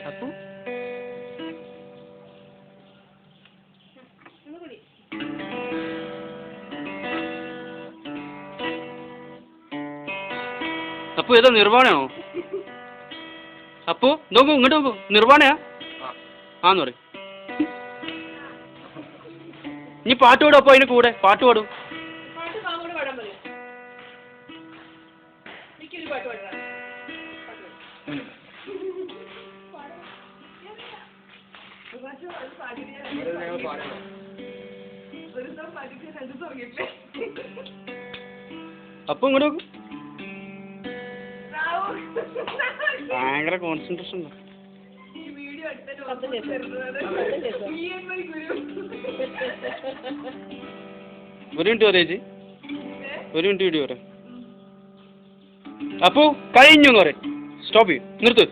അപ്പു അപ്പു ഏതാ നിർവാണയാണോ? അപ്പു നോക്കൂ ഇങ്ങോട്ട് നോക്കൂ, നിർവാണയാ? ആന്ന് പറയും. ഇനി പാട്ട് പാടും. അപ്പൊ അതിന് കൂടെ പാട്ട് പാടും. അപ്പൊ ഇങ്ങോട്ട് നോക്കൂ, ഭയങ്കര കോൺസെൻട്രേഷൻ ഉണ്ട്. ഒരു മിനിറ്റ് പറയാ ചേച്ചി, ഒരു മിനിറ്റ് വീഡിയോ പറയാം. അപ്പോ കഴിഞ്ഞു എന്ന് പറയും. സ്റ്റോപ്പ് ചെയ്യും, നിർത്ത്.